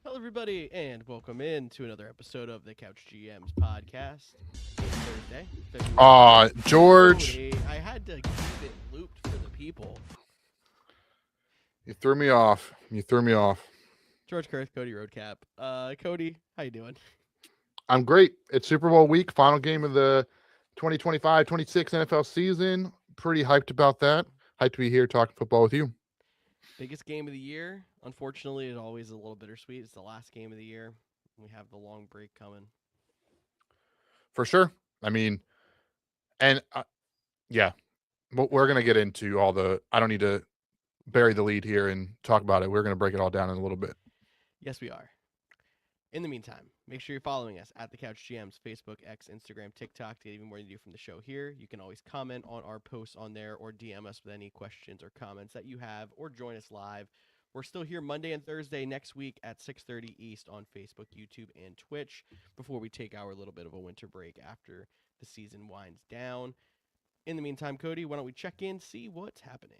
Hello, everybody, and welcome in to another episode of the Couch GMs podcast. It's Thursday, February. George. I had to keep it looped for the people. You threw me off. George Kurth, Cody Roadcap. Cody, how you doing? I'm great. It's Super Bowl week, final game of the 2025-26 NFL season. Pretty hyped about that. Hyped to be here talking football with you. Biggest game of the year. Unfortunately, it's always a little bittersweet. It's the last game of the year. We have the long break coming. For sure. I mean, and yeah, we're going to get into all the, I don't need to bury the lead here and talk about it. We're going to break it all down in a little bit. Yes, we are. In the meantime, make sure you're following us at the Couch GMs, Facebook, X, Instagram, TikTok to get even more to do from the show here. You can always comment on our posts on there or DM us with any questions or comments that you have or join us live. We're still here Monday and Thursday next week at 6:30 East on Facebook, YouTube, and Twitch before we take our little bit of a winter break after the season winds down. In the meantime, Cody, why don't we check in, see what's happening?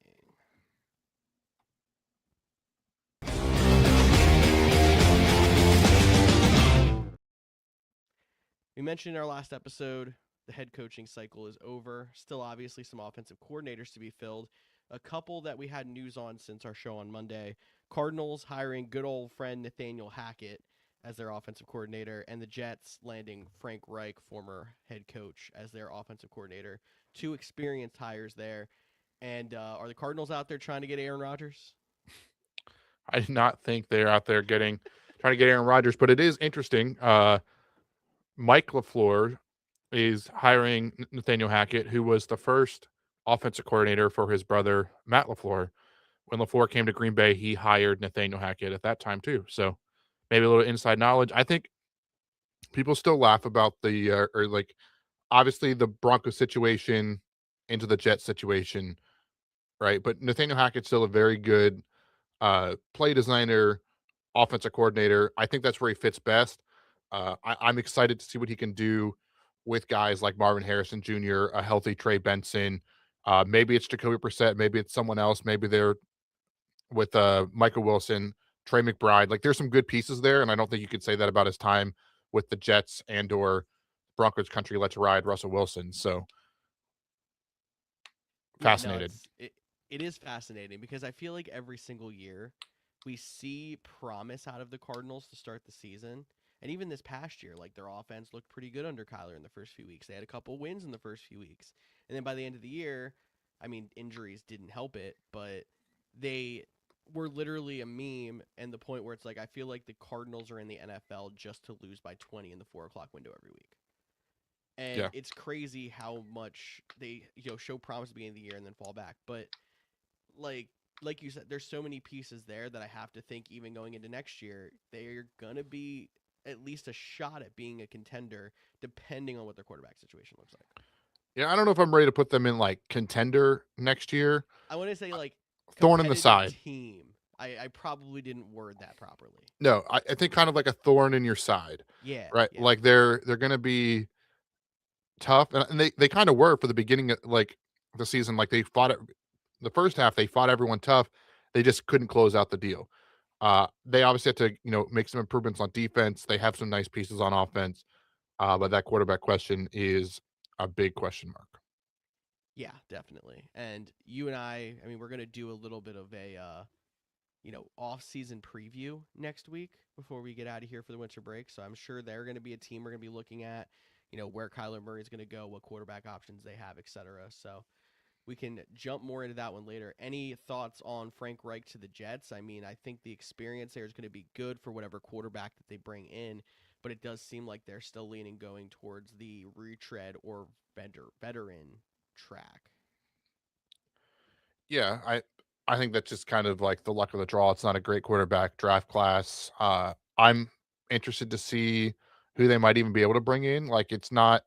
We mentioned in our last episode, the head coaching cycle is over. Still, obviously, some offensive coordinators to be filled. A couple that we had news on since our show on Monday. Cardinals hiring good old friend Nathaniel Hackett as their offensive coordinator, and the Jets landing Frank Reich, former head coach, as their offensive coordinator. Two experienced hires there. And are the Cardinals out there trying to get Aaron Rodgers? I did not think they're out there trying to get Aaron Rodgers, but it is interesting. Mike LaFleur is hiring Nathaniel Hackett, who was the first offensive coordinator for his brother, Matt LaFleur. When LaFleur came to Green Bay, he hired Nathaniel Hackett at that time too. So maybe a little inside knowledge. I think people still laugh about obviously the Broncos situation into the Jets situation, right? But Nathaniel Hackett's still a very good play designer, offensive coordinator. I think that's where he fits best. I'm excited to see what he can do with guys like Marvin Harrison Jr., a healthy Trey Benson. Maybe it's Jacoby Brissett, maybe it's someone else. Maybe they're with Michael Wilson, Trey McBride. Like there's some good pieces there, and I don't think you could say that about his time with the Jets and or Broncos country. Let's ride Russell Wilson. So Yeah, no, fascinated. it is fascinating because I feel like every single year we see promise out of the Cardinals to start the season. And even this past year, like their offense looked pretty good under Kyler in the first few weeks. They had a couple wins in the first few weeks. And then by the end of the year, I mean, injuries didn't help it, but they were literally a meme and the point where it's like I feel like the Cardinals are in the NFL just to lose by 20 in the 4 o'clock window every week. And Yeah. it's crazy how much they show promise at the beginning of the year and then fall back. But like like you said, there's so many pieces there that I have to think even going into next year, they're gonna be at least a shot at being a contender, depending on what their quarterback situation looks like. Yeah, I don't know if I'm ready to put them in like contender next year. I want to say like Thorn in the competitive side. team. I probably didn't word that properly. No, I think kind of like a thorn in your side, Yeah, right? yeah, Like they're gonna be tough, and they kind of were for the beginning of like the season. Like they fought it the first half, they fought everyone tough. They just couldn't close out the deal. They obviously had to, make some improvements on defense. They have some nice pieces on offense, but that quarterback question is a big question mark. yeah, definitely. And you and I mean, we're gonna do a little bit of a off-season preview next week before we get out of here for the winter break. So I'm sure they're going to be a team we're going to be looking at, where Kyler Murray is going to go, what quarterback options they have, etc. So we can jump more into that one later. Any thoughts on Frank Reich to the Jets? I mean, I think the experience there is going to be good for whatever quarterback that they bring in, but it does seem like they're still leaning going towards the retread or veteran track. Yeah, I think that's just kind of like the luck of the draw. It's not a great quarterback draft class. I'm interested to see who they might even be able to bring in. Like it's not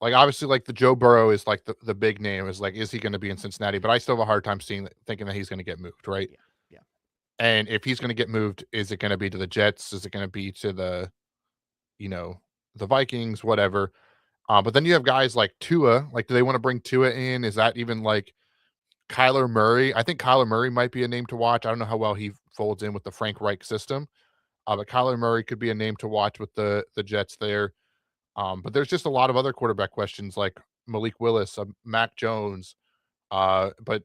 like obviously like the Joe Burrow is like the big name is like is he going to be in Cincinnati? But I still have a hard time thinking that he's going to get moved, right? Yeah, yeah. And if he's going to get moved, is it going to be to the Jets? Is it going to be to you know, the Vikings, whatever? But then you have guys like Tua. Like, do they want to bring Tua in? Is that even like Kyler Murray? I think Kyler Murray might be a name to watch. I don't know how well he folds in with the Frank Reich system, but Kyler Murray could be a name to watch with the Jets there. But there's just a lot of other quarterback questions like Malik Willis, Mac Jones. But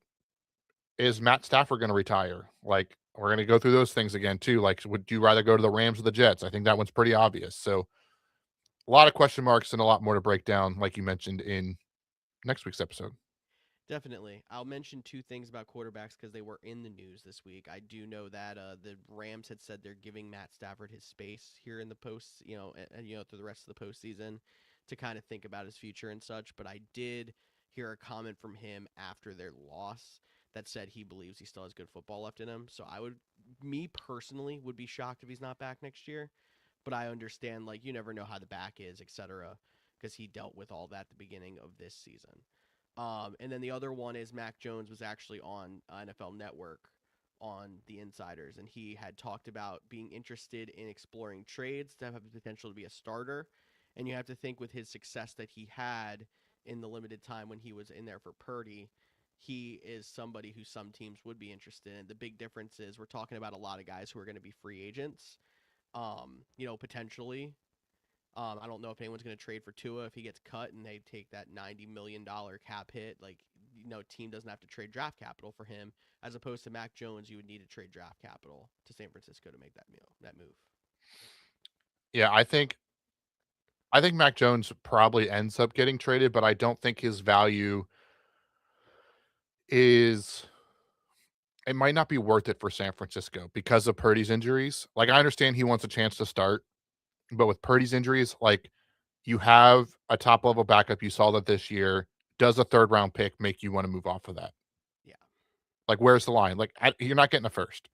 is Matt Stafford going to retire? Like, we're going to go through those things again too. Like, would you rather go to the Rams or the Jets? I think that one's pretty obvious. So a lot of question marks and a lot more to break down, like you mentioned in next week's episode. Definitely. I'll mention two things about quarterbacks because they were in the news this week. I do know that the Rams had said they're giving Matt Stafford his space here in the post, through the rest of the postseason to kind of think about his future and such. But I did hear a comment from him after their loss that said he believes he still has good football left in him. So me personally, would be shocked if he's not back next year. But I understand, like, you never know how the back is, etc., because he dealt with all that at the beginning of this season. And then the other one is Mac Jones was actually on NFL Network on the Insiders, and he had talked about being interested in exploring trades to have the potential to be a starter. And you have to think with his success that he had in the limited time when he was in there for Purdy, he is somebody who some teams would be interested in. The big difference is we're talking about a lot of guys who are going to be free agents, potentially. I don't know if anyone's going to trade for Tua if he gets cut and they take that $90 million cap hit. Like, team doesn't have to trade draft capital for him, as opposed to Mac Jones. You would need to trade draft capital to San Francisco to make that move. Yeah, I think Mac Jones probably ends up getting traded, but I don't think his value is it might not be worth it for San Francisco because of Purdy's injuries. Like I understand he wants a chance to start, but with Purdy's injuries, like you have a top level backup. You saw that this year. Does a third round pick make you want to move off of that? Yeah. Like, where's the line? Like, you're not getting a first.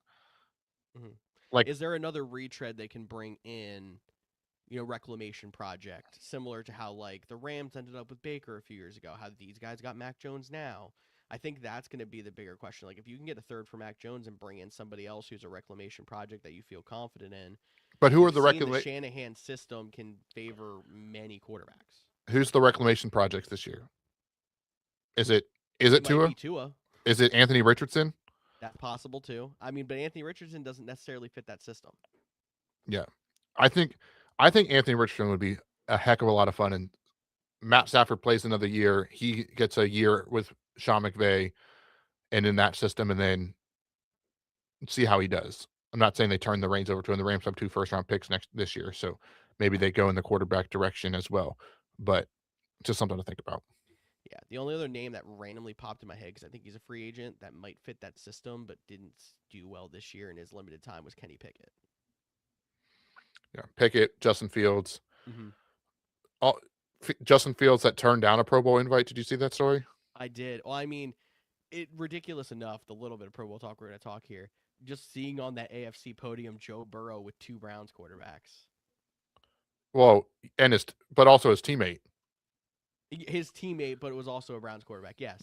Mm-hmm. Like, Is there another retread they can bring in? Reclamation project, similar to how like the Rams ended up with Baker a few years ago, how these guys got Mac Jones now. I think that's going to be the bigger question. Like if you can get a third for Mac Jones and bring in somebody else who's a reclamation project that you feel confident in, But who are We've the seen the Shanahan system can favor many quarterbacks. who's the reclamation projects this year? Is it It might Tua? be Tua. Is it Anthony Richardson? That's possible too. I mean, but Anthony Richardson doesn't necessarily fit that system. Yeah. I think Anthony Richardson would be a heck of a lot of fun, and Matt Stafford plays another year. He gets a year with Sean McVay and in that system, and then see how he does. I'm not saying they turn the reins over to him. The Rams have 2 first-round picks this year, so maybe they go in the quarterback direction as well. But just something to think about. Yeah, the only other name that randomly popped in my head because I think he's a free agent that might fit that system but didn't do well this year in his limited time was Kenny Pickett. Yeah, Pickett, Justin Fields. Mm-hmm. Justin Fields that turned down a Pro Bowl invite. Did you see that story? I did. Well, I mean, it ridiculous enough. The little bit of Pro Bowl talk we're going to talk here, just seeing on that AFC podium Joe Burrow with 2 Browns quarterbacks. Well, but also his teammate. His teammate, but it was also a Browns quarterback. Yes.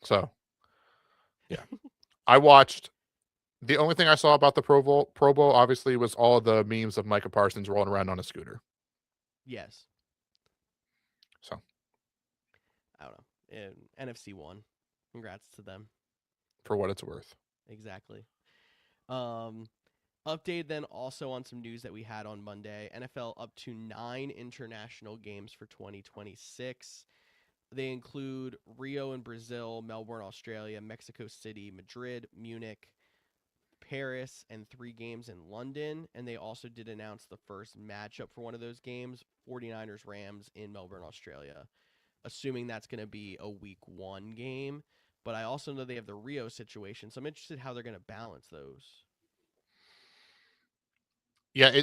So, yeah, I watched. The only thing I saw about the Pro Bowl obviously was all of the memes of Micah Parsons rolling around on a scooter. Yes. So, I don't know. NFC won. Congrats to them. For what it's worth. Exactly. Update then also on some news that we had on Monday. NFL up to 9 international games for 2026. They include Rio in Brazil, Melbourne, Australia, Mexico City, Madrid, Munich, Paris, and 3 games in London. And they also did announce the first matchup for one of those games, 49ers Rams in Melbourne, Australia. Assuming that's going to be a week 1 game. But I also know they have the Rio situation, so I'm interested how they're going to balance those. Yeah,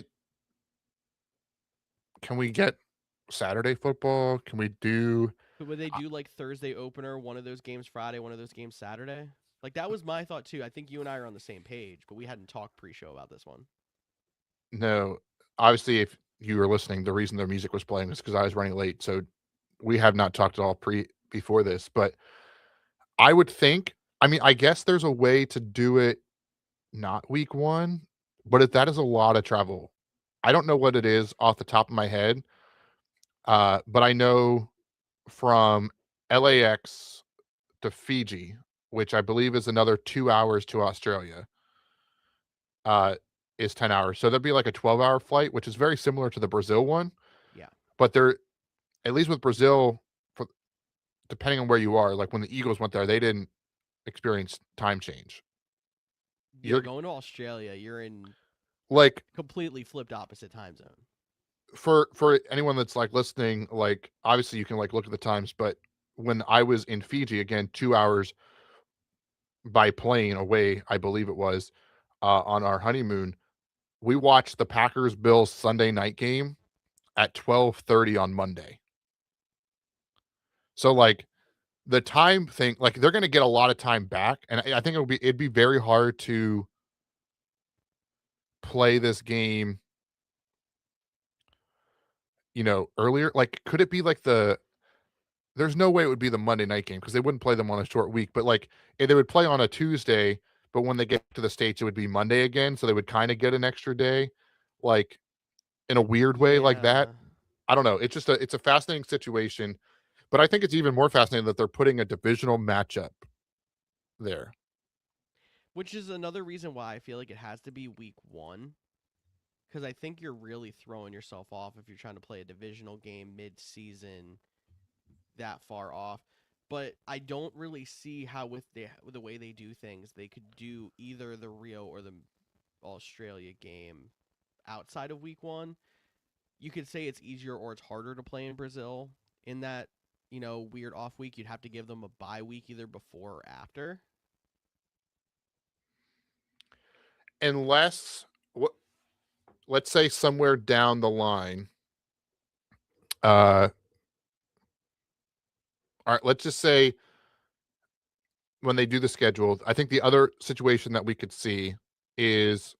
can we get Saturday football? Can we do? But would they do like Thursday opener, one of those games Friday, one of those games Saturday? Like that was my thought too. I think you and I are on the same page, but we hadn't talked pre-show about this one. No, obviously, if you were listening, the reason the music was playing was because I was running late. So we have not talked at all before this, but I would think. I mean, I guess there's a way to do it not week 1, but if that is a lot of travel. I don't know what it is off the top of my head, but I know from LAX to Fiji, which I believe is another 2 hours to Australia, is 10 hours. So there'd be like a 12-hour flight, which is very similar to the Brazil one. Yeah. But at least with Brazil, depending on where you are, like when the Eagles went there, they didn't experience time change. You're going to Australia, you're in like completely flipped opposite time zone. For anyone that's like listening, like obviously you can like look at the times, but when I was in Fiji, again, 2 hours by plane away, I believe it was, on our honeymoon, we watched the Packers Bills Sunday night game at 12:30 on Monday. So like the time thing, like they're going to get a lot of time back, and I think it'd be very hard to play this game, earlier. Like, could it be like there's no way it would be the Monday night game because they wouldn't play them on a short week, but like they would play on a Tuesday, but when they get to the States, it would be Monday again. So they would kind of get an extra day, like in a weird way like that. I don't know. It's just it's a fascinating situation, but I think it's even more fascinating that they're putting a divisional matchup there. Which is another reason why I feel like it has to be week 1. Because I think you're really throwing yourself off if you're trying to play a divisional game mid-season that far off. But I don't really see how with the way they do things, they could do either the Rio or the Australia game outside of week 1. You could say it's easier or it's harder to play in Brazil in that, weird off week. You'd have to give them a bye week either before or after. Unless let's say somewhere down the line, all right, let's just say when they do the schedule, I think the other situation that we could see is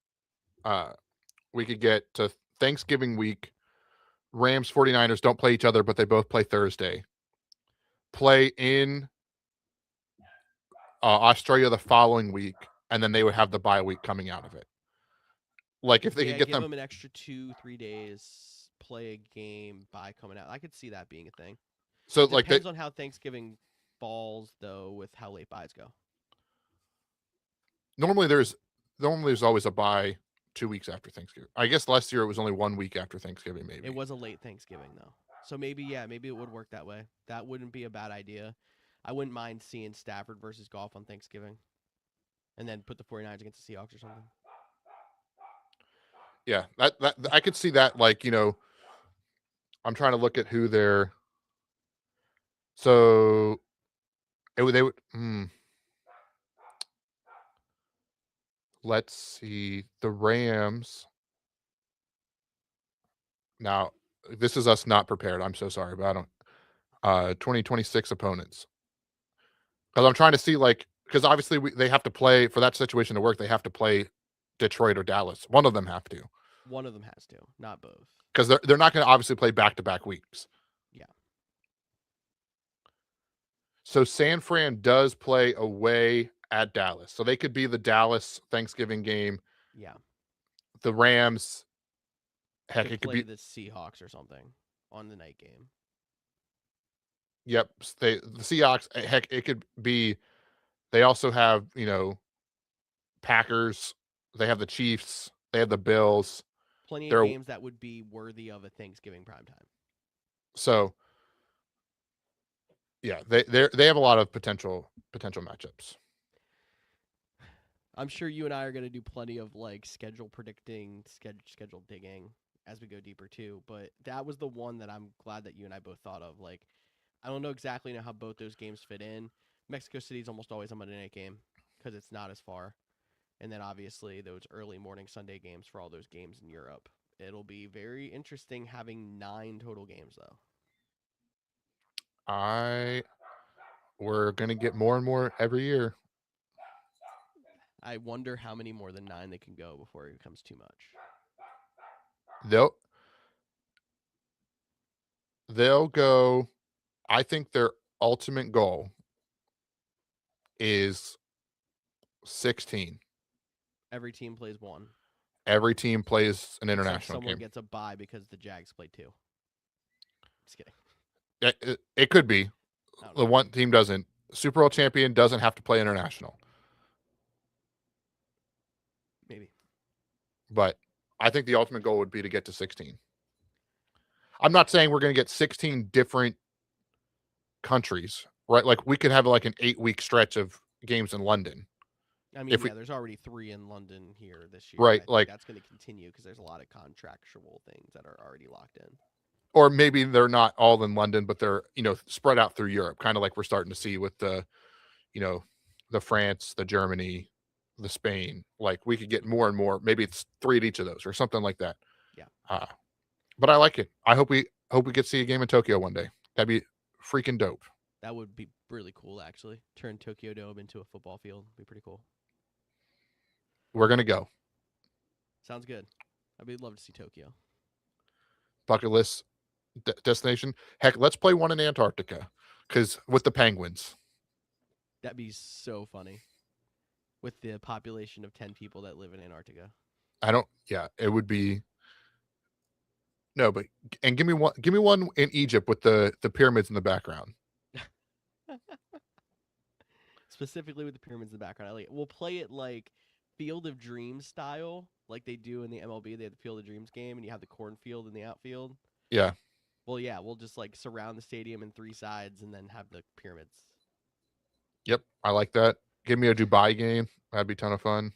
we could get to Thanksgiving week. Rams 49ers don't play each other, but they both play Thursday. Play in Australia the following week, and then they would have the bye week coming out of it. Like if they could Yeah, get give them. them an extra 2-3 days, play a game by coming out. I could see that being a thing. So It like that depends on how Thanksgiving falls, though, with how late buys go. normally there's always a bye 2 weeks after Thanksgiving. I guess last year it was only 1 week after Thanksgiving, It maybe. was a late Thanksgiving, though. So maybe, yeah, maybe it would work that way. That wouldn't be a bad idea. I wouldn't mind seeing Stafford versus Golf on Thanksgiving and then put the 49ers against the Seahawks or something. Yeah, that I could see that. Like I'm trying to look at who they're. So they would. Let's see the Rams. Now this is us not prepared. I'm so sorry, but I don't. 2026 opponents. Because I'm trying to see because obviously they have to play for that situation to work. They have to play Detroit or Dallas. One of them have to. One of them has to, not both. Because they're not going to obviously play back-to-back weeks. Yeah. So San Fran does play away at Dallas. So they could be the Dallas Thanksgiving game. Yeah. The Rams, heck, Could it could play be. the Seahawks or something on the night game. Yep, the Seahawks, heck, it could be. They also have, Packers. They have the Chiefs. They have the Bills. Plenty of They're games that would be worthy of a Thanksgiving primetime. so yeah, they have a lot of potential matchups. I'm sure you and I are going to do plenty of like schedule predicting, schedule digging as we go deeper too. But that was the one that I'm glad that you and I both thought of. Like, I don't know exactly how both those games fit in. Mexico City is almost always a Monday night game because it's not as far. And then obviously those early morning Sunday games for all those games in Europe. It'll be very interesting having 9 total games though. We're gonna get more and more every year. I wonder how many more than 9 they can go before it becomes too much. They'll go. I think their ultimate goal is 16. Every team plays one. Every team plays an Except international someone game. gets a bye because the Jags play 2. Just kidding. It could be. The one team doesn't. Super Bowl champion doesn't have to play international. Maybe. But I think the ultimate goal would be to get to 16. I'm not saying we're going to get 16 different countries, right? Like we could have like an 8-week stretch of games in London. I mean, there's already 3 in London here this year. Right, I think that's going to continue because there's a lot of contractual things that are already locked in. Or maybe they're not all in London, but they're, spread out through Europe, kind of like we're starting to see with the, the France, the Germany, the Spain. Like we could get more and more. Maybe it's 3 at each of those or something like that. Yeah. But I like it. I hope we get to see a game in Tokyo one day. That'd be freaking dope. That would be really cool, actually. Turn Tokyo Dome into a football field. Be pretty cool. We're gonna go. Sounds good. I'd love to see Tokyo. Bucket list destination. Heck, let's play one in Antarctica, because with the penguins. That'd be so funny. With the population of 10 people that live in Antarctica. It would be. No, but and give me one in Egypt with the pyramids in the background. Specifically with the pyramids in the background. We'll play it like Field of Dreams style, like they do in the MLB. They have the Field of Dreams game, and you have the cornfield in the outfield. Yeah. Well, yeah, we'll just like surround the stadium in 3 sides and then have the pyramids. Yep, I like that. Give me a Dubai game. That'd be a ton of fun.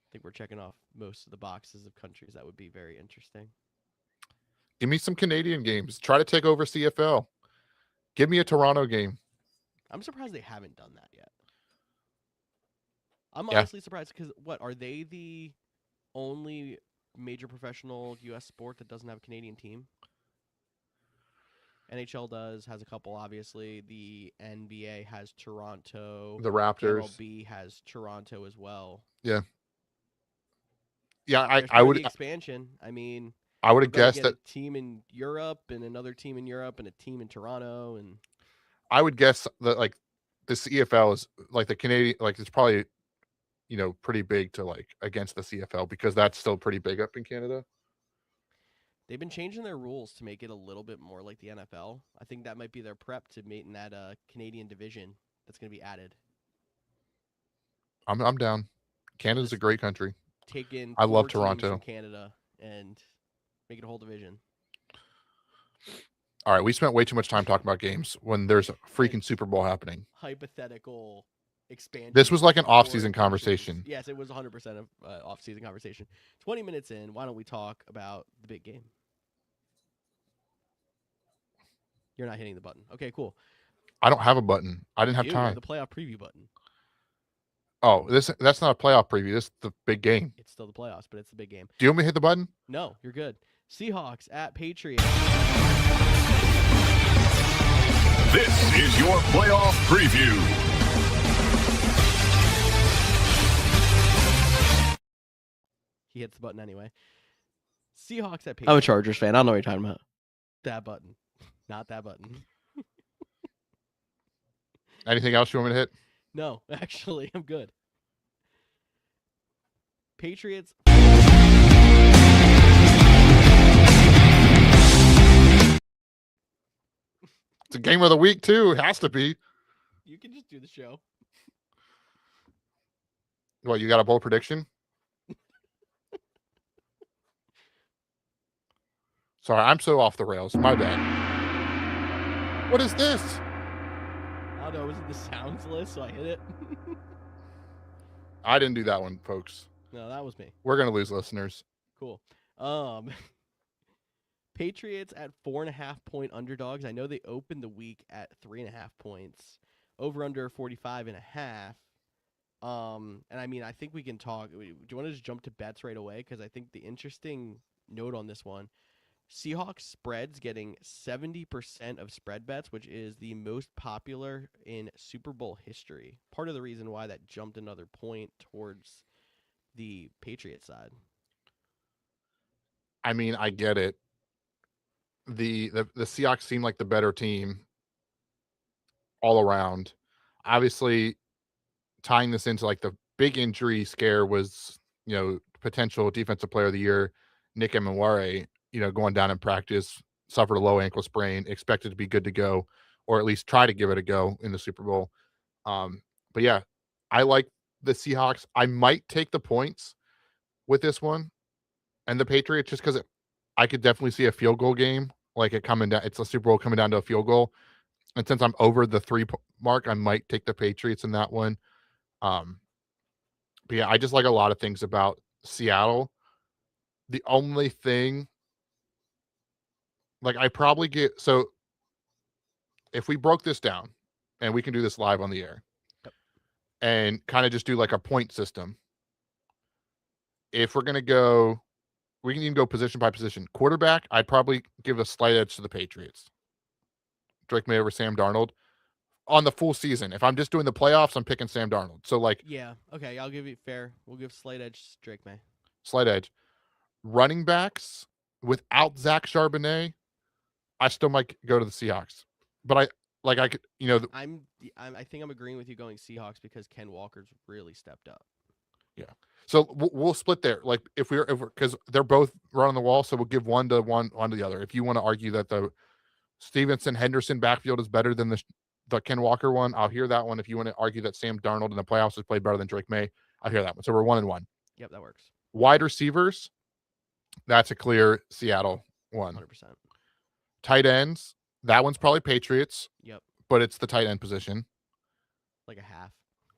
I think we're checking off most of the boxes of countries that would be very interesting. Give me some Canadian games. Try to take over CFL. Give me a Toronto game. I'm surprised they haven't done that yet. I'm honestly surprised because what are they the only major professional U.S. sport that doesn't have a Canadian team? NHL has a couple, obviously. The NBA has Toronto. The Raptors. MLB has Toronto as well. Yeah. Yeah, I would expansion. I mean, I would have guessed that a team in Europe and another team in Europe and a team in Toronto, and I would guess that like the CFL is like the Canadian, like it's probably pretty big to like against the CFL because that's still pretty big up in Canada. They've been changing their rules to make it a little bit more like the NFL. I think that might be their prep to mate in that Canadian division that's going to be added. I'm down. They'll Canada's a just great country. take in I love 4 teams from Toronto. Canada and make it a whole division. All right, we spent way too much time talking about games when there's a freaking Super Bowl happening. Hypothetical expansion. This was like an for off-season divisions. conversation. Yes, it was 100% of off-season conversation. 20 minutes in, why don't we talk about the big game? You're not hitting the button. Okay, cool. I don't have a button. I didn't have You time. have the playoff preview button. Oh, that's not a playoff preview. This is the big game. It's still the playoffs, but it's the big game. Do you want me to hit the button? No, you're good. Seahawks at Patriots. This is your playoff preview. He hits the button anyway. Seahawks at Patriots. I'm a Chargers fan. I don't know what you're talking about. That button. Not that button. Anything else you want me to hit? No, actually, I'm good. Patriots. It's a game of the week too. It has to be. You can just do the show. What, you got a bold prediction? Sorry, I'm so off the rails. My bad. What is this? I don't know. Was it the sounds list? So I hit it. I didn't do that one, folks. No, that was me. We're gonna lose listeners. Cool. Patriots at 4.5-point underdogs. I know they opened the week at 3.5 points. Over under 45.5. And I mean, I think we can talk. Do you want to just jump to bets right away? Because I think the interesting note on this one, Seahawks spreads getting 70% of spread bets, which is the most popular in Super Bowl history. Part of the reason why that jumped another point towards the Patriots side. I mean, I get it. The Seahawks seem like the better team all around. Obviously, tying this into like the big injury scare was, potential defensive player of the year, Nick Emenware, going down in practice, suffered a low ankle sprain, expected to be good to go, or at least try to give it a go in the Super Bowl. But yeah, I like the Seahawks. I might take the points with this one and the Patriots just because I could definitely see a field goal game, like it coming down. It's a Super Bowl coming down to a field goal. And since I'm over the 3 mark, I might take the Patriots in that one. But yeah, I just like a lot of things about Seattle. The only thing, like I probably get, so if we broke this down and we can do this live on the air and kind of just do like a point system. If we're going to go, we can even go position by position. Quarterback, I'd probably give a slight edge to the Patriots. Drake May over Sam Darnold. On the full season, if I'm just doing the playoffs, I'm picking Sam Darnold. So like, yeah, okay, I'll give you fair. We'll give slight edge to Drake May. Slight edge. Running backs without Zach Charbonnet, I still might go to the Seahawks. But I could, I think I'm agreeing with you going Seahawks because Ken Walker's really stepped up. Yeah. So we'll split there. Like if we're because they're both right on the wall, so we'll give one to the other. If you want to argue that the Stevenson Henderson backfield is better than the Ken Walker one, I'll hear that one. If you want to argue that Sam Darnold in the playoffs has played better than Drake May, I'll hear that one. So we're 1-1. Yep, that works. Wide receivers, that's a clear Seattle one. 100%. Tight ends, that one's probably Patriots. Yep. But it's the tight end position. Like a half.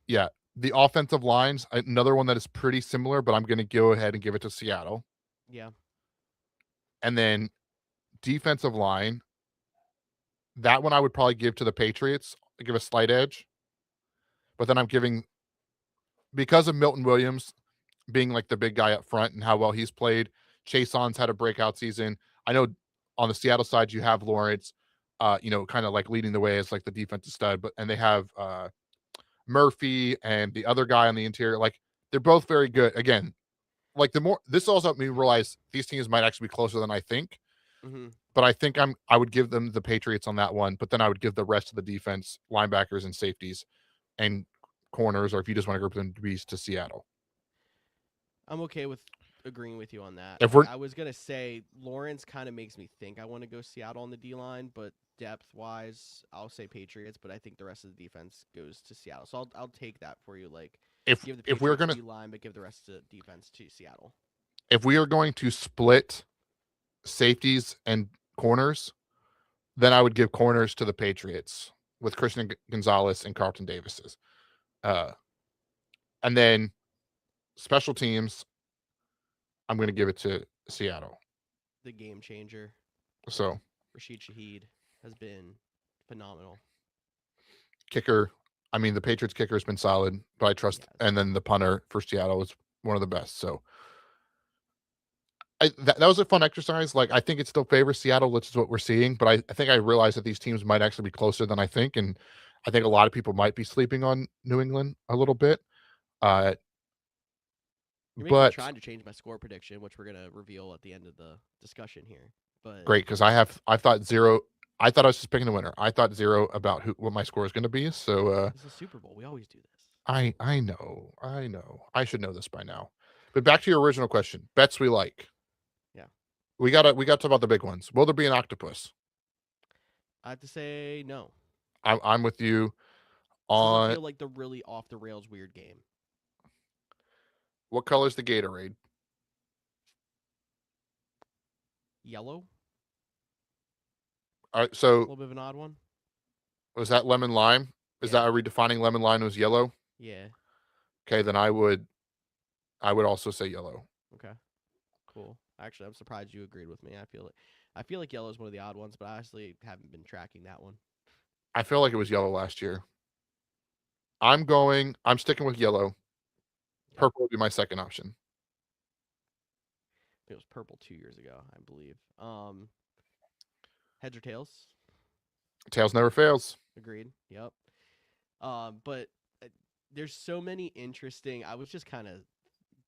Yeah. The offensive lines, another one that is pretty similar, but I'm going to go ahead and give it to Seattle. Yeah. And then defensive line, that one I would probably give to the Patriots. I give a slight edge. But then I'm giving, because of Milton Williams being like the big guy up front and how well he's played, Chaseon's had a breakout season. I know on the Seattle side, you have Lawrence, kind of like leading the way as like the defensive stud, and they have Murphy and the other guy on the interior. Like they're both very good. Again, like this also made me realize these teams might actually be closer than I think. Mm-hmm. But I think I would give them the Patriots on that one, but then I would give the rest of the defense, linebackers and safeties, and corners, or if you just want to group them to be to Seattle. I'm okay with agreeing with you on that. If Like, we're I was gonna say Lawrence kind of makes me think I want to go Seattle on the D line, but depth wise, I'll say Patriots. But I think the rest of the defense goes to Seattle. So I'll take that for you. Like, give the if we're Patriots gonna D line, but give the rest of the defense to Seattle. if we are going to split safeties and corners, then I would give corners to the Patriots with Christian Gonzalez and Carlton Davis's. And then special teams, I'm going to give it to Seattle. The game changer, So Rashid Shaheed, has been phenomenal. kicker, I mean, the Patriots kicker has been solid, but I trust. Yes. And then the punter for Seattle is one of the best. So that was a fun exercise. Like, I think it still favors Seattle, which is what we're seeing. But I think I realize that these teams might actually be closer than I think. And I think a lot of people might be sleeping on New England a little bit. You're making me But trying to change my score prediction, which we're gonna reveal at the end of the discussion here. But great, because I thought 0. I thought I was just picking the winner. I thought 0 about what my score is going to be. So it's a Super Bowl. We always do this. I know. I should know this by now. But back to your original question, bets we like. Yeah. We got to talk about the big ones. Will there be an octopus? I have to say no. I'm with you This doesn't on feel like the really off the rails weird game. what color is the Gatorade? Yellow, All right, a so little bit of an odd one. was that lemon lime? Is Yeah. that, are we defining lemon lime as yellow? Yeah. Okay, then I would also say yellow. Okay. Cool. Actually, I'm surprised you agreed with me. I feel like yellow is one of the odd ones, but I honestly haven't been tracking that one. I feel like it was yellow last year. I'm sticking with yellow. Yeah. Purple would be my second option. It was purple 2 years ago, I believe. Heads or tails? Tails never fails. Agreed. Yep. But there's so many interesting. I was just kind of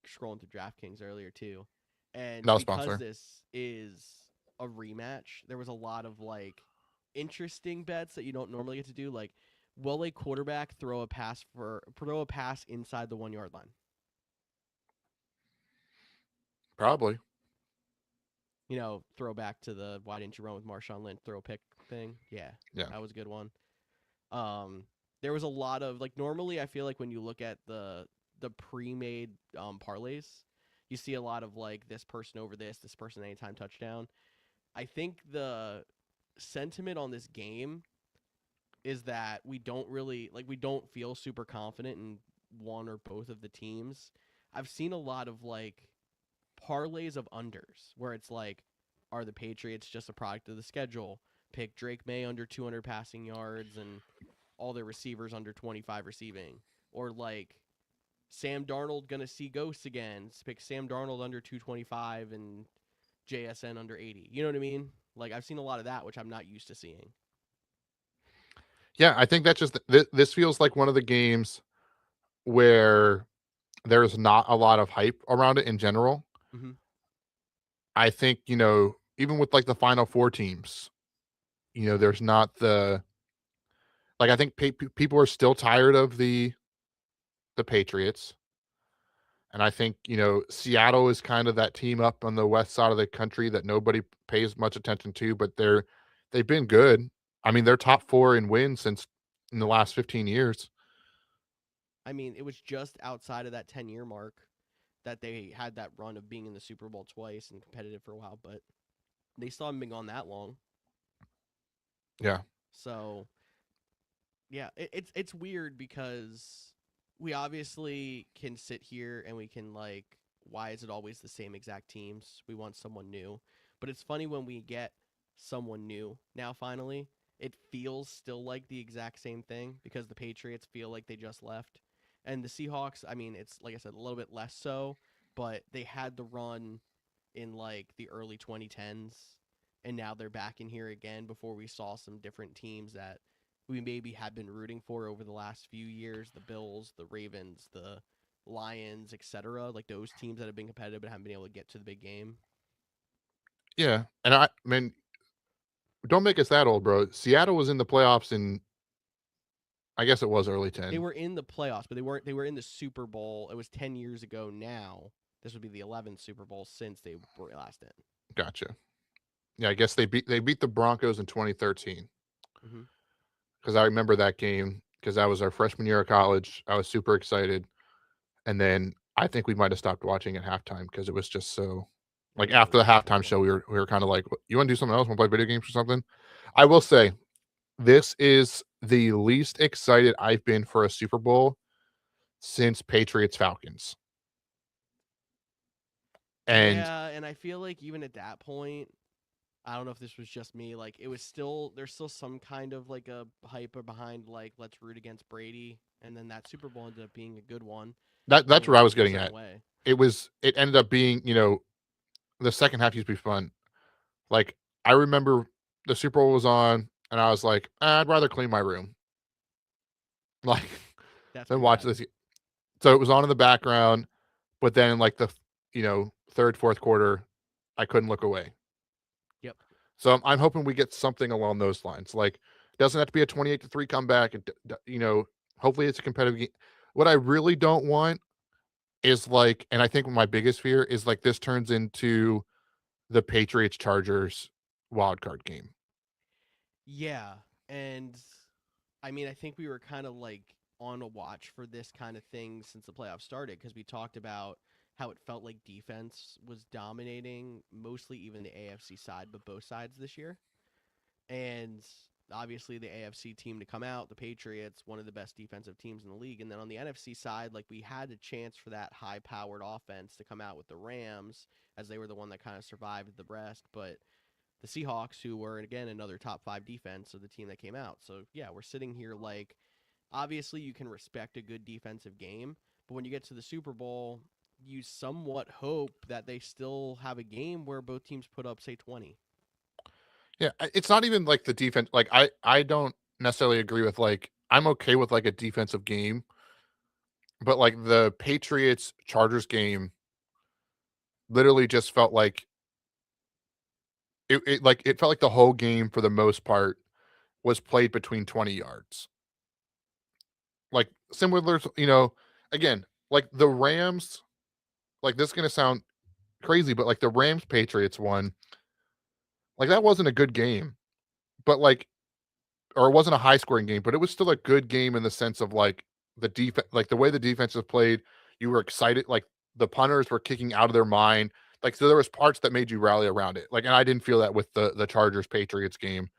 scrolling through DraftKings earlier too, and Not a because sponsor. this is a rematch, there was a lot of like interesting bets that you don't normally get to do. Like, will a quarterback throw a pass inside the 1 yard line? Probably. You know, throw back to the why didn't you run with Marshawn Lynch throw pick thing? Yeah, that was a good one. There was a lot of like normally I feel like when you look at the pre-made parlays, you see a lot of like this person over this person anytime touchdown. I think the sentiment on this game is that we don't feel super confident in one or both of the teams. I've seen a lot of like parlays of unders where it's like, are the Patriots just a product of the schedule? Pick Drake May under 200 passing yards and all their receivers under 25 receiving. Or like Sam Darnold going to see ghosts again. Pick Sam Darnold under 225 and JSN under 80. You know what I mean? Like, I've seen a lot of that, which I'm not used to seeing. Yeah, I think that's just this feels like one of the games where there's not a lot of hype around it in general. Mm-hmm. I think, even with like the final 4 teams, there's not the, like, I think people are still tired of the Patriots. And I think, Seattle is kind of that team up on the west side of the country that nobody pays much attention to, but they've been good. I mean, they're top 4 in wins since in the last 15 years. I mean, it was just outside of that 10-year mark that they had that run of being in the Super Bowl twice and competitive for a while, but they still haven't been gone that long. Yeah. So, yeah, it's weird because we obviously can sit here and we can like, why is it always the same exact teams? We want someone new. But it's funny when we get someone new now finally, it feels still like the exact same thing because the Patriots feel like they just left. And the Seahawks, I mean, it's like I said, a little bit less so, but they had the run in like the early 2010s, and now they're back in here again before we saw some different teams that we maybe had been rooting for over the last few years, the Bills, the Ravens, the Lions, etc. Like those teams that have been competitive but haven't been able to get to the big game. Yeah. And I mean, don't make us that old, bro. Seattle was in the playoffs in, I guess it was early 10. They were in the playoffs, but they weren't. They were in the Super Bowl. It was 10 years ago now. This would be the 11th Super Bowl since they were last in. Gotcha. Yeah, I guess they beat the Broncos in 2013. Mm-hmm. Because I remember that game because that was our freshman year of college. I was super excited, and then I think we might have stopped watching at halftime because it was just so. Like after the halftime show, we were kind of like, "You want to do something else? Want to play video games or something?" I will say, this is the least excited I've been for a Super Bowl since Patriots Falcons. And yeah, and I feel like even at that point, I don't know if this was just me. Like it was still there's still some kind of like a hype behind like let's root against Brady, and then that Super Bowl ended up being a good one. that's where I was getting at. Way. It ended up being, the second half used to be fun. Like I remember the Super Bowl was on, and I was like, I'd rather clean my room, like, than watch this. So it was on in the background, but then in like the third, fourth quarter, I couldn't look away. Yep. So I'm hoping we get something along those lines. Like, it doesn't have to be a 28-3 comeback. Hopefully it's a competitive game. What I really don't want is like, and I think my biggest fear is like this turns into the Patriots Chargers wild card game. Yeah, and I mean, I think we were kind of like on a watch for this kind of thing since the playoffs started because we talked about how it felt like defense was dominating mostly even the AFC side, but both sides this year. And obviously the AFC team to come out, the Patriots, one of the best defensive teams in the league. And then on the NFC side, like we had a chance for that high-powered offense to come out with the Rams as they were the one that kind of survived the rest, but the Seahawks, who were, again, another top 5 defense of the team that came out. So, yeah, we're sitting here like, obviously you can respect a good defensive game, but when you get to the Super Bowl, you somewhat hope that they still have a game where both teams put up, say, 20. Yeah, it's not even like the defense. Like I don't necessarily agree with like I'm okay with like a defensive game, but like the Patriots Chargers game literally just felt like it felt like the whole game for the most part was played between 20 yards. Like similar, again, like the Rams, like this is gonna sound crazy, but like the Rams Patriots one, like that wasn't a good game, but like, or it wasn't a high scoring game, but it was still a good game in the sense of like the defense, like the way the defense was played, you were excited, like the punters were kicking out of their mind. Like, so there was parts that made you rally around it. Like, and I didn't feel that with the Chargers Patriots game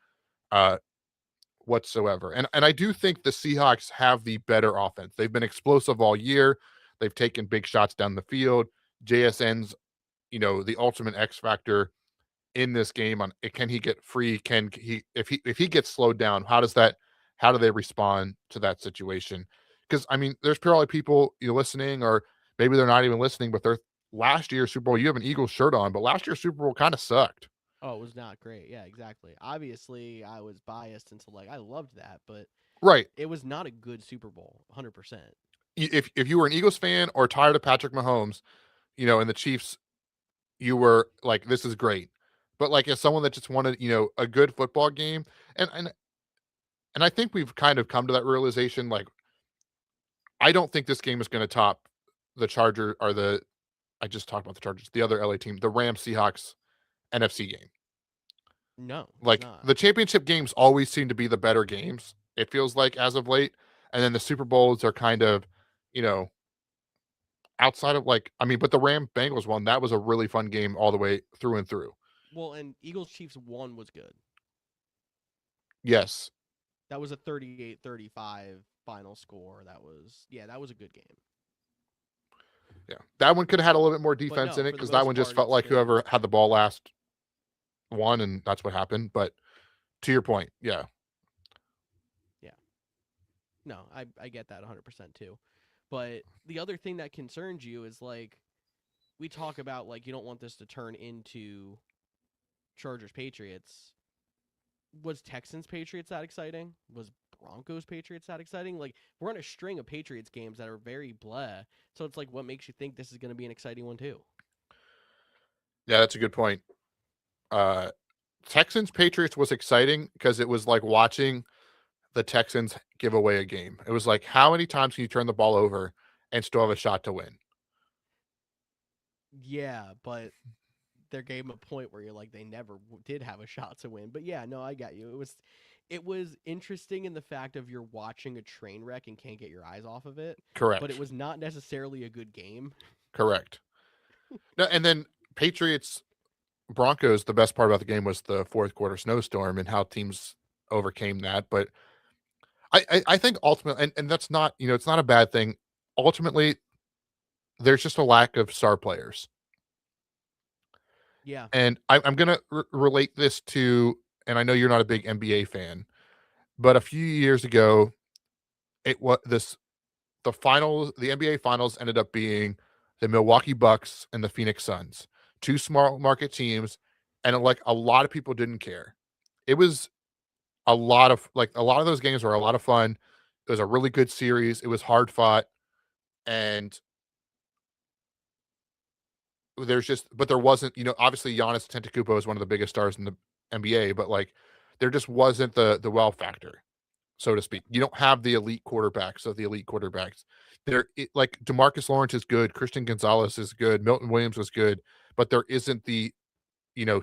whatsoever. And I do think the Seahawks have the better offense. They've been explosive all year. They've taken big shots down the field. JSN's, the ultimate X factor in this game. On can he get free? Can he if he gets slowed down? How do they respond to that situation? Because I mean, there's probably people listening, or maybe they're not even listening, but they're last year's Super Bowl. You have an Eagles shirt on, but last year's Super Bowl kind of sucked. Oh, it was not great. Yeah, exactly. Obviously, I was biased into like I loved that, but Right. it was not a good Super Bowl, 100%. If you were an Eagles fan or tired of Patrick Mahomes, and the Chiefs, you were like, this is great. But like as someone that just wanted, a good football game, and I think we've kind of come to that realization. Like, I don't think this game is going to top the Charger or I just talked about the Chargers, the other LA team, the Rams Seahawks NFC game. No, Like the championship games always seem to be the better games. It feels like as of late, and then the Super Bowls are kind of, outside of like, I mean, but the Ram Bengals one, that was a really fun game all the way through and through. Well, and Eagles Chiefs 1 was good. Yes. That was a 38-35 final score. That was a good game. Yeah. That one could have had a little bit more defense in it because that one just felt like whoever had the ball last won, and that's what happened. But to your point, yeah. Yeah. No, I get that 100% too. But the other thing that concerns you is like we talk about like you don't want this to turn into Chargers Patriots. Was Texans Patriots that exciting? Was Broncos Patriots that exciting? Like we're on a string of Patriots games that are very blah. So it's like what makes you think this is going to be an exciting one too? Yeah, that's a good point. Texans Patriots was exciting because it was like watching the Texans give away a game. It was like, how many times can you turn the ball over and still have a shot to win? Yeah, but there gave them a point where you're like they never did have a shot to win. But yeah, no, I got you. It was interesting in the fact of you're watching a train wreck and can't get your eyes off of it. Correct. But it was not necessarily a good game. Correct. No, and then Patriots Broncos, the best part about the game was the fourth quarter snowstorm and how teams overcame that. But I think ultimately, and that's not, it's not a bad thing. Ultimately, there's just a lack of star players. Yeah. And I'm going to relate this to, and I know you're not a big NBA fan, but a few years ago, it was the finals, the NBA finals ended up being the Milwaukee Bucks and the Phoenix Suns, two small market teams. And like a lot of people didn't care. It was a lot of those games were a lot of fun. It was a really good series. It was hard fought. And but there wasn't, obviously Giannis Antetokounmpo is one of the biggest stars in the NBA, but like there just wasn't the wow factor, so to speak. You don't have the elite quarterbacks of the elite quarterbacks. Like DeMarcus Lawrence is good, Christian Gonzalez is good, Milton Williams was good, but there isn't the,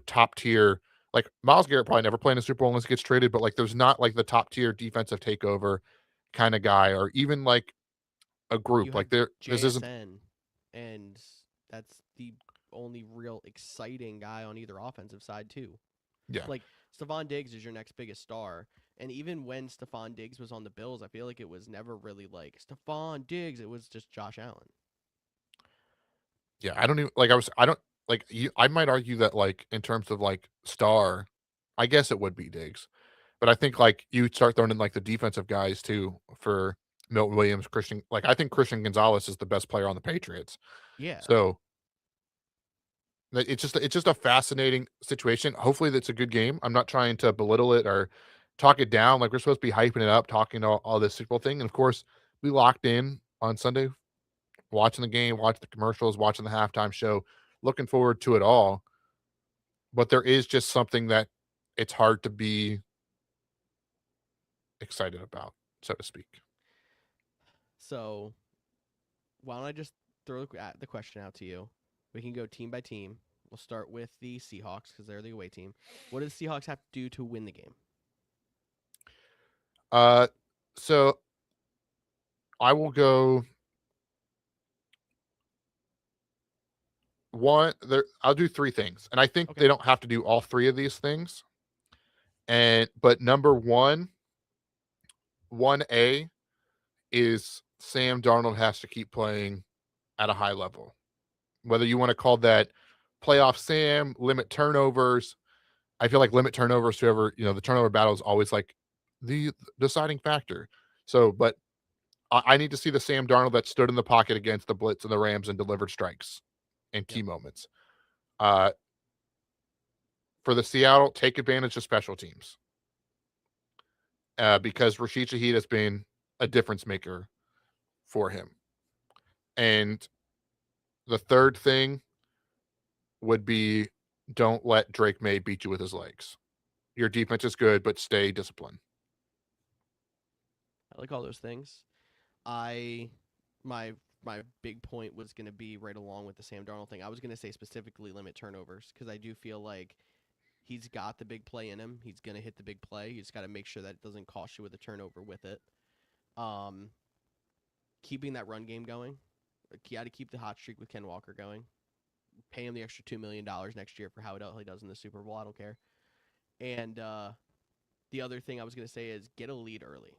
top tier. Like Myles Garrett probably never played in a Super Bowl unless he gets traded, but like there's not like the top tier defensive takeover kind of guy, or even like a group. You Like have this isn't. JSN, and that's the only real exciting guy on either offensive side too. Yeah. Like Stephon Diggs is your next biggest star, and even when Stephon Diggs was on the Bills, I feel like it was never really like Stephon Diggs. It was just Josh Allen. Yeah, I don't even I don't like you. I might argue that like in terms of like star, I guess it would be Diggs, but I think like you start throwing in like the defensive guys too for Milton Williams, Christian. Like I think Christian Gonzalez is the best player on the Patriots. Yeah. So it's just a fascinating situation. Hopefully, that's a good game. I'm not trying to belittle it or talk it down. Like we're supposed to be hyping it up, talking all this Super Bowl thing, and of course, we locked in on Sunday watching the game, watching the commercials, watching the halftime show, looking forward to it all. But there is just something that it's hard to be excited about, so to speak. So why don't I just throw the question out to you? We can go team by team. We'll start with the Seahawks because they're the away team. What do the Seahawks have to do to win the game? So I will go one there. I'll do three things, and I think Okay. they don't have to do all three of these things. But number 1A is Sam Darnold has to keep playing at a high level. Whether you want to call that playoff Sam, limit turnovers. I feel like limit turnovers, whoever, the turnover battle is always like the deciding factor. So, but I need to see the Sam Darnold that stood in the pocket against the blitz and the Rams and delivered strikes in key moments. For the Seattle, take advantage of special teams. Because Rashid Shaheed has been a difference maker for him. And the third thing would be don't let Drake May beat you with his legs. Your defense is good, but stay disciplined. I like all those things. My my big point was going to be right along with the Sam Darnold thing. I was going to say specifically limit turnovers because I do feel like he's got the big play in him. He's going to hit the big play. You just got to make sure that it doesn't cost you with a turnover with it. Keeping that run game going. You got to keep the hot streak with Ken Walker going. Pay him the extra $2 million next year for how he does in the Super Bowl. I don't care. And the other thing I was going to say is get a lead early.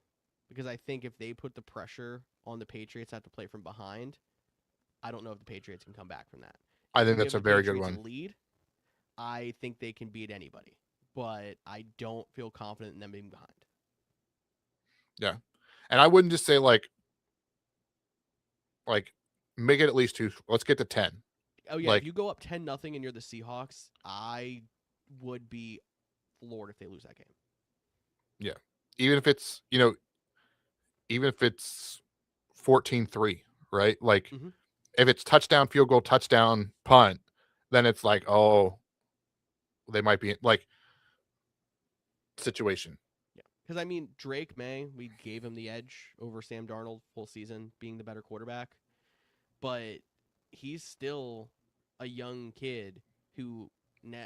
Because I think if they put the pressure on the Patriots have to play from behind, I don't know if the Patriots can come back from that. I If think you that's give a the very good Patriots one. a lead, I think they can beat anybody. But I don't feel confident in them being behind. Yeah. And I wouldn't just say like make it at least 2. Let's get to 10. Oh, yeah. Like, if you go up 10-0 and you're the Seahawks, I would be floored if they lose that game. yeah. Even if it's, even if it's 14-3, right? Like if it's touchdown, field goal, touchdown, punt, then it's like, oh, they might be like situation. Yeah. Because, I mean, Drake May, we gave him the edge over Sam Darnold full season, being the better quarterback. But he's still a young kid who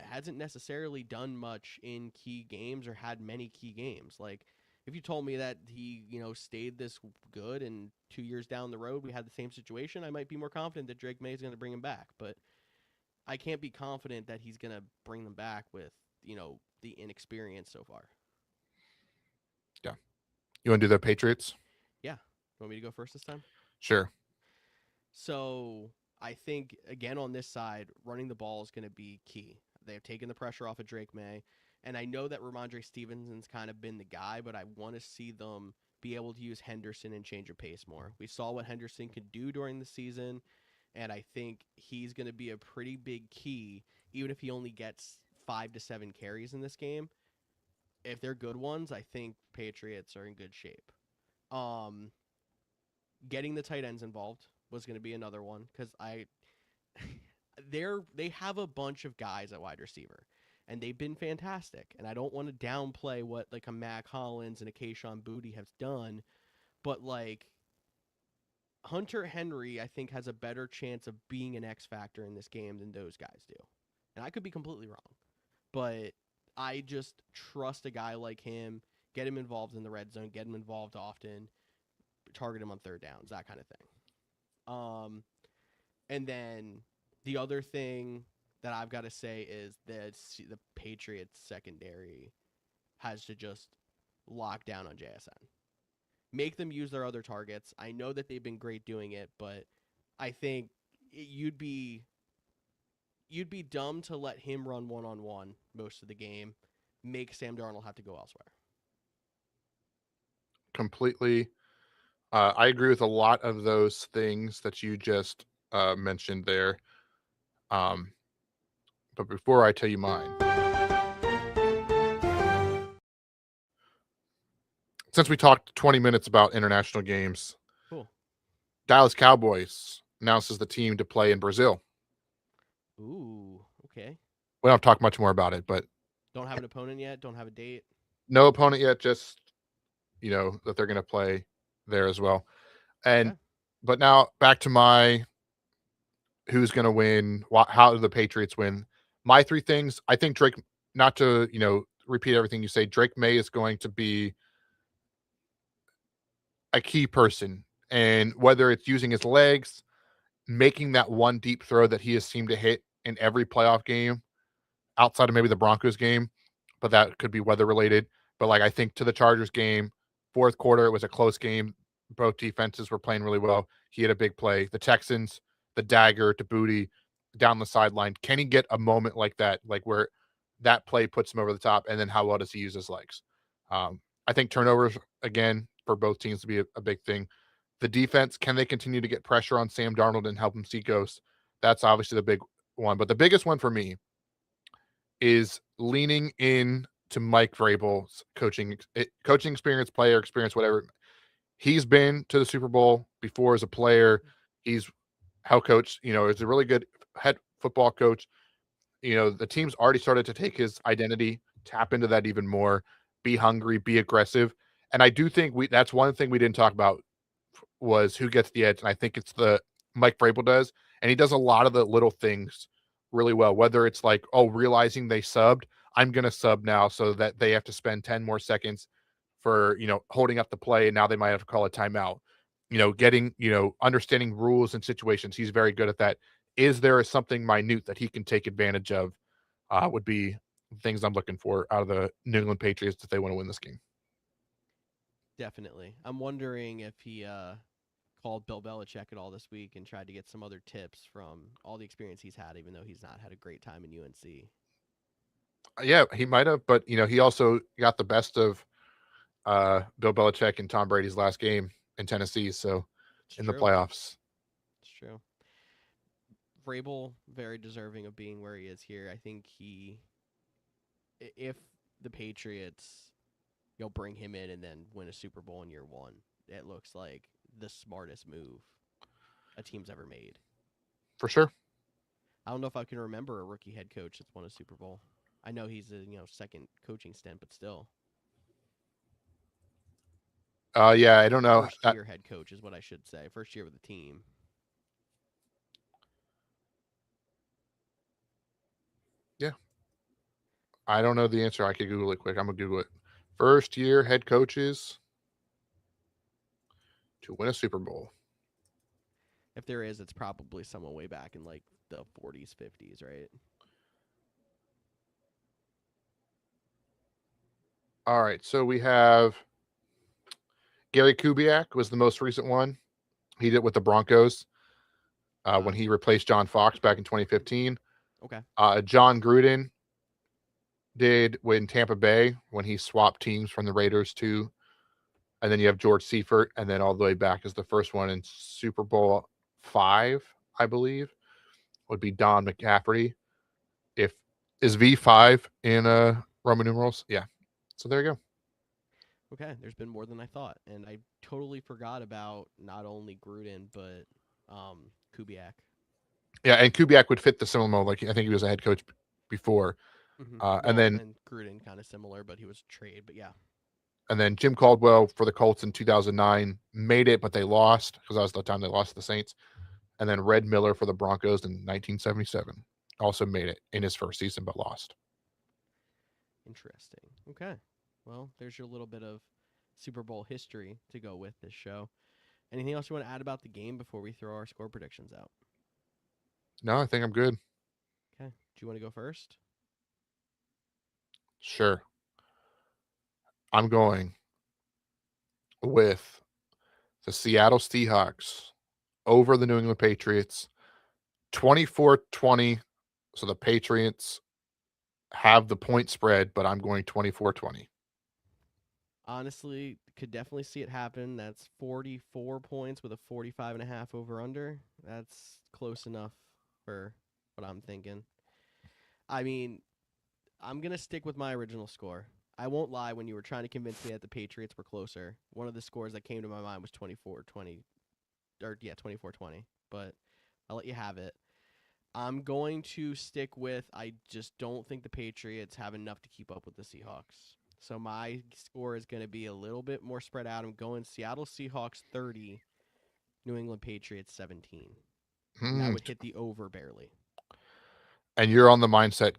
hasn't necessarily done much in key games or had many key games. Like, if you told me that he, stayed this good and 2 years down the road we had the same situation, I might be more confident that Drake May is going to bring him back. But I can't be confident that he's going to bring them back with, the inexperience so far. Yeah. You want to do the Patriots? Yeah. Want me to go first this time? Sure. So I think, again, on this side, running the ball is going to be key. They have taken the pressure off of Drake May. And I know that Ramondre Stevenson's kind of been the guy, but I want to see them be able to use Henderson and change of pace more. We saw what Henderson could do during the season, and I think he's going to be a pretty big key, even if he only gets 5 to 7 carries in this game. If they're good ones, I think Patriots are in good shape. Getting the tight ends involved was going to be another one because they have a bunch of guys at wide receiver, and they've been fantastic. And I don't want to downplay what like a Mac Hollins and a Kayshon Boutte have done, but like Hunter Henry, I think has a better chance of being an X factor in this game than those guys do. And I could be completely wrong, but I just trust a guy like him. Get him involved in the red zone. Get him involved often. Target him on third downs. That kind of thing. And then the other thing that I've got to say is that the Patriots secondary has to just lock down on JSN. Make them use their other targets. I know that they've been great doing it, but I think you'd be dumb to let him run one-on-one most of the game. Make Sam Darnold have to go elsewhere. Completely. I agree with a lot of those things that you just mentioned there. But before I tell you mine, since we talked 20 minutes about international games, Cool. Dallas Cowboys announces the team to play in Brazil. Ooh, okay. We don't talk much more about it, but Don't have an opponent yet. Don't have a date. no opponent yet. Just that they're going to play there as well. And Okay. but now back to my who's going to win. How do the Patriots win? My three things. I think Drake. Not to repeat everything you say. Drake May is going to be a key person, and whether it's using his legs, making that one deep throw that he has seemed to hit in every playoff game, outside of maybe the Broncos game, but that could be weather related. But like I think to the Chargers game, fourth quarter, it was a close game. Both defenses were playing really well. He had a big play. The Texans, the dagger to Boutte down the sideline. Can he get a moment like that, like where that play puts him over the top? And then how well does he use his legs? I think turnovers, again, for both teams to be a big thing. The defense, can they continue to get pressure on Sam Darnold and help him see ghosts? That's obviously the big one. But the biggest one for me is leaning in to Mike Vrabel's coaching experience, player experience, whatever. He's been to the Super Bowl before as a player. He's head coach, is a really good head football coach. The team's already started to take his identity, tap into that even more, be hungry, be aggressive. And I do think that's one thing we didn't talk about was who gets the edge. And I think it's the Mike Vrabel does. And he does a lot of the little things really well, whether it's like, realizing they subbed, I'm going to sub now so that they have to spend 10 more seconds for, holding up the play. And now they might have to call a timeout, getting, understanding rules and situations. He's very good at that. Is there something minute that he can take advantage of? Would be things I'm looking for out of the New England Patriots if they want to win this game. Definitely. I'm wondering if he called Bill Belichick at all this week and tried to get some other tips from all the experience he's had, even though he's not had a great time in UNC. Yeah, he might have, but he also got the best of Bill Belichick and Tom Brady's last game in Tennessee. So in the playoffs, it's true. Vrabel, very deserving of being where he is here. I think if the Patriots, bring him in and then win a Super Bowl in year one, it looks like the smartest move a team's ever made. For sure. I don't know if I can remember a rookie head coach that's won a Super Bowl. I know he's a second coaching stint, but still. Yeah, I don't know. First year head coach is what I should say. First year with the team. Yeah. I don't know the answer. I could Google it quick. I'm going to Google it. First year head coaches to win a Super Bowl. If there is, it's probably someone way back in like the 40s, 50s, right? All right. So we have Gary Kubiak was the most recent one. He did it with the Broncos when he replaced John Fox back in 2015. Okay. John Gruden did in Tampa Bay when he swapped teams from the Raiders to, and then you have George Seifert, and then all the way back is the first one in Super Bowl 5, I believe, would be Don McCaffrey. Is V5 in Roman numerals? Yeah. So there you go. Okay, there's been more than I thought, and I totally forgot about not only Gruden but Kubiak. Yeah, and Kubiak would fit the similar mold. Like I think he was a head coach before, and then Gruden kind of similar, but he was trade. But yeah, and then Jim Caldwell for the Colts in 2009 made it, but they lost because that was the time they lost to the Saints. And then Red Miller for the Broncos in 1977 also made it in his first season, but lost. Interesting. Okay, well, there's your little bit of Super Bowl history to go with this show. Anything else you want to add about the game before we throw our score predictions out? No, I think I'm good. Okay. Do you want to go first? Sure. I'm going with the Seattle Seahawks over the New England Patriots, 24-20. So the Patriots have the point spread, but I'm going 24-20. Honestly, could definitely see it happen. That's 44 points with a 45.5 over under. That's close enough for what I'm thinking. I mean, I'm going to stick with my original score. I won't lie, when you were trying to convince me that the Patriots were closer, one of the scores that came to my mind was 24-20. Or, yeah, 24-20. But I'll let you have it. I'm going to stick with, I just don't think the Patriots have enough to keep up with the Seahawks. So my score is going to be a little bit more spread out. I'm going Seattle Seahawks 30, New England Patriots 17. And that would hit the over barely. And you're on the mindset,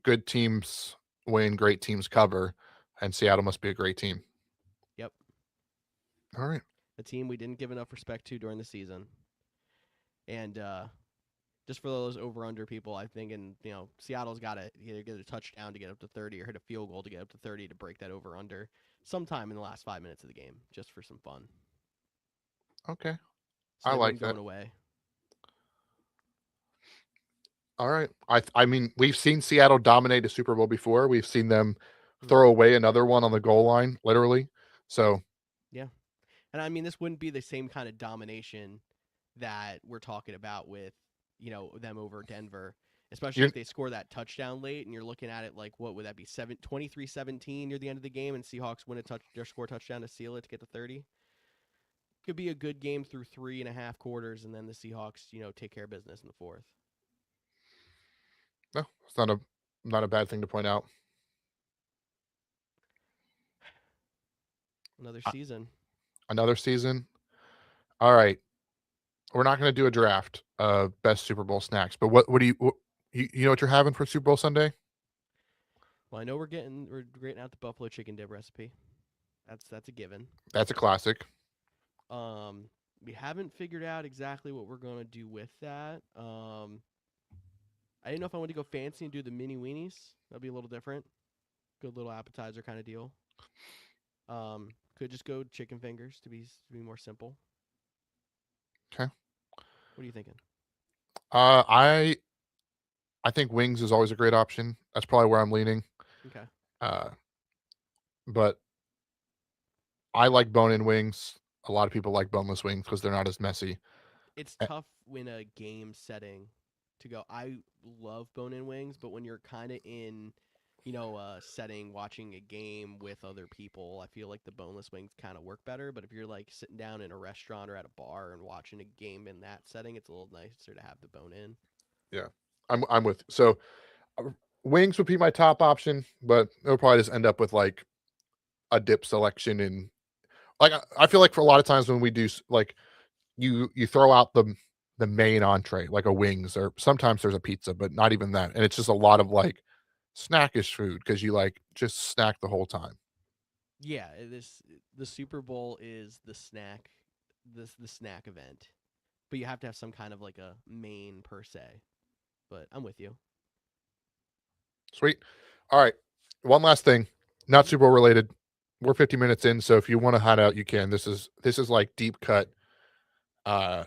good teams win, great teams cover, and Seattle must be a great team. Yep. All right. A team we didn't give enough respect to during the season. And just for those over-under people, I think, Seattle's got to either get a touchdown to get up to 30 or hit a field goal to get up to 30 to break that over-under sometime in the last 5 minutes of the game, just for some fun. Okay. So I like that. Going away. All right. I mean, we've seen Seattle dominate a Super Bowl before. We've seen them throw away another one on the goal line, literally. So, yeah. And I mean, this wouldn't be the same kind of domination that we're talking about with, them over Denver, especially if they score that touchdown late and you're looking at it like, what would that be? 23-17 near the end of the game, and Seahawks win score a touchdown to seal it to get to 30. Could be a good game through 3.5 quarters, and then the Seahawks, take care of business in the fourth. No, it's not a bad thing to point out. Another season. Another season. All right. We're not going to do a draft of best Super Bowl snacks, but what do you know what you're having for Super Bowl Sunday? Well, I know we're getting out the buffalo chicken dip recipe. That's a given. That's a classic. We haven't figured out exactly what we're going to do with that. I didn't know if I wanted to go fancy and do the mini weenies. That'd be a little different. Good little appetizer kind of deal. Could just go chicken fingers to be more simple. Okay. What are you thinking? I think wings is always a great option. That's probably where I'm leaning. Okay. But I like bone-in wings. A lot of people like boneless wings because they're not as messy. It's tough in a game setting to go. I love bone-in wings, but when you're kind of in, a setting watching a game with other people, I feel like the boneless wings kind of work better. But if you're like sitting down in a restaurant or at a bar and watching a game in that setting, it's a little nicer to have the bone-in. Yeah, I'm with. So wings would be my top option, but it'll probably just end up with like a dip selection like I feel like for a lot of times when we do like you throw out the main entree like a wings or sometimes there's a pizza, but not even that, and it's just a lot of like snackish food because you like just snack the whole time. Yeah, the Super Bowl is the snack, the snack event, but you have to have some kind of like a main per se. But I'm with you. Sweet. All right, one last thing, not Super Bowl related. We're 50 minutes in, so if you want to hide out, you can. This is like deep cut uh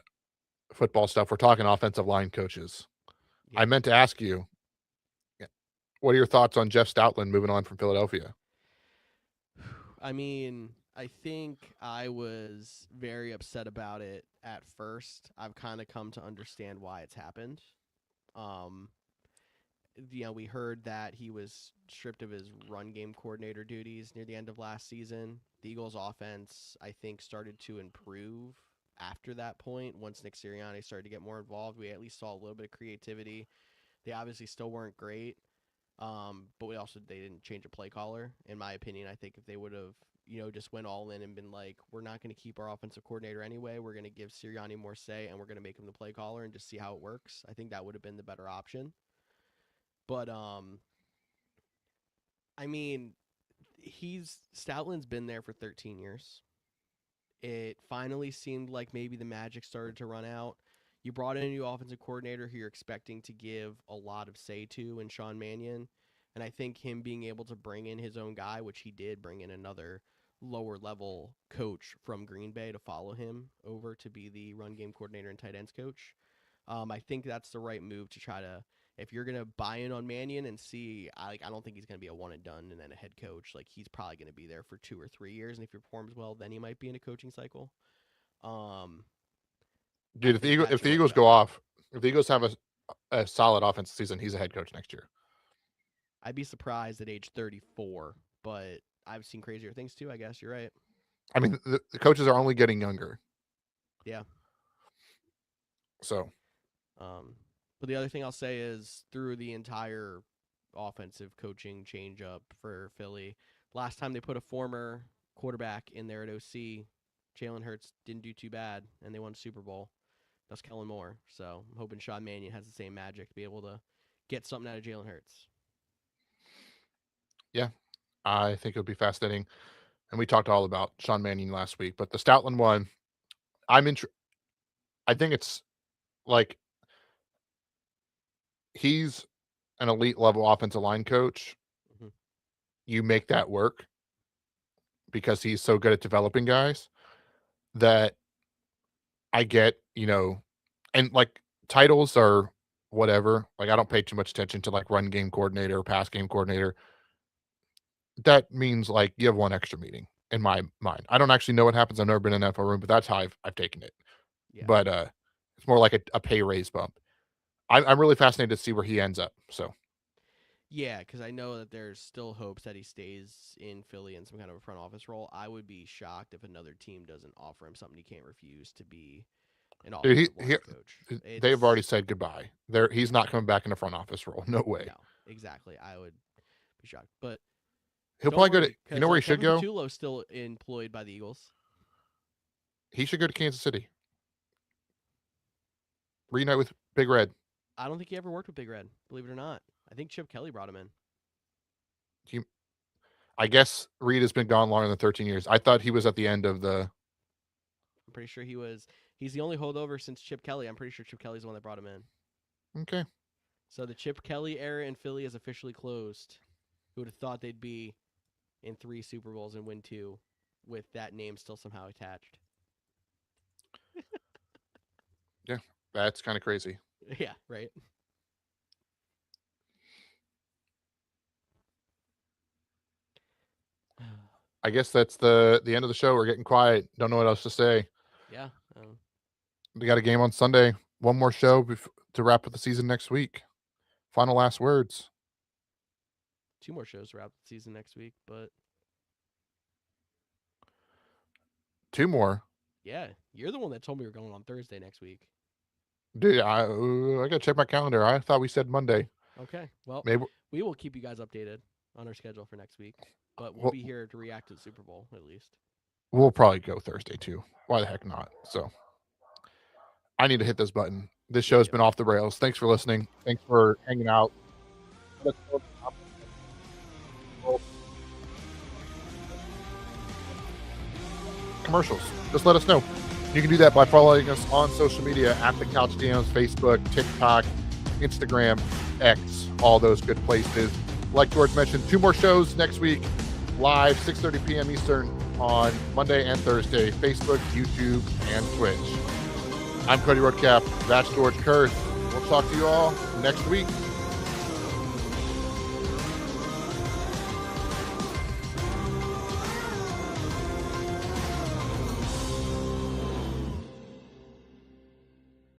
football stuff. We're talking offensive line coaches. Yeah. I meant to ask you, what are your thoughts on Jeff Stoutland moving on from Philadelphia? I mean, I think I was very upset about it at first. I've kind of come to understand why it's happened. Um, we heard that he was stripped of his run game coordinator duties near the end of last season. The Eagles' offense, I think, started to improve after that point. Once Nick Sirianni started to get more involved, we at least saw a little bit of creativity. They obviously still weren't great, but they didn't change a play caller. In my opinion, I think if they would have just went all in and been like, we're not going to keep our offensive coordinator anyway. We're going to give Sirianni more say, and we're going to make him the play caller and just see how it works. I think that would have been the better option. But I mean, Stoutland's been there for 13 years. It finally seemed like maybe the magic started to run out. You brought in a new offensive coordinator who you're expecting to give a lot of say to in Sean Mannion. And I think him being able to bring in his own guy, which he did bring in another lower level coach from Green Bay to follow him over to be the run game coordinator and tight ends coach. I think that's the right move to try to, if you're gonna buy in on Mannion and see, I don't think he's gonna be a one and done and then a head coach. Like he's probably gonna be there for 2 or 3 years, and if he performs well, then he might be in a coaching cycle. Um, I Dude, think that's if your the right Eagles bet. go off, if the Eagles have a solid offensive season, he's a head coach next year. I'd be surprised at age 34, but I've seen crazier things too. I guess you're right. I mean, the coaches are only getting younger. Yeah. So, But the other thing I'll say is through the entire offensive coaching change up for Philly, last time they put a former quarterback in there at OC, Jalen Hurts didn't do too bad, and they won the Super Bowl. That's Kellen Moore. So I'm hoping Sean Mannion has the same magic to be able to get something out of Jalen Hurts. yeah, I think it'll be fascinating. And we talked all about Sean Mannion last week, but the Stoutland one, I'm in. I think it's like he's an elite level offensive line coach. Mm-hmm. You make that work because he's so good at developing guys that I get, and like titles are whatever. Like I don't pay too much attention to like run game coordinator or pass game coordinator. That means like you have one extra meeting in my mind. I don't actually know what happens. I've never been in an NFL room, but that's how I've taken it. Yeah. But it's more like a pay raise bump. I'm really fascinated to see where he ends up. So Yeah, because I know that there's still hopes that he stays in Philly in some kind of a front office role. I would be shocked if another team doesn't offer him something he can't refuse to be an dude, offensive line coach. they've already It's said goodbye. He's not coming back in the front office role. No way. no, exactly. I would be shocked, but He'll don't probably go to. worry You know because where he should Kevin go? Patullo's still employed by the Eagles. He should go to Kansas City. Reunite with Big Red. I don't think he ever worked with Big Red, believe it or not. I think Chip Kelly brought him in. I guess Reed has been gone longer than 13 years. I thought he was at the end of the. I'm pretty sure he was. He's the only holdover since Chip Kelly. I'm pretty sure Chip Kelly's the one that brought him in. Okay. So the Chip Kelly era in Philly is officially closed. Who would have thought they'd be in 3 Super Bowls and win 2 with that name still somehow attached? Yeah, that's kind of crazy. Yeah, right. I guess that's the end of the show. We're getting quiet. Don't know what else to say. Yeah. We got a game on Sunday. One more show to wrap up the season next week. Final last words. 2 more shows to wrap the season next week, but 2 more. yeah, you're the one that told me we're going on Thursday next week. Dude, I gotta check my calendar. I thought we said Monday. Okay, well, Maybe we will keep you guys updated on our schedule for next week, but we'll be here to react to the Super Bowl at least. We'll probably go Thursday too. Why the heck not? So I need to hit this button. This show's been off the rails. Thanks for listening. Thanks for hanging out. Commercials. Just let us know. You can do that by following us on social media at the Couch DMs, Facebook, TikTok, Instagram, X, all those good places. Like George mentioned, 2 more shows next week, live 6:30 p.m. Eastern on Monday and Thursday, Facebook, YouTube, and Twitch. I'm Cody Roadcap. That's George Kurth. We'll talk to you all next week.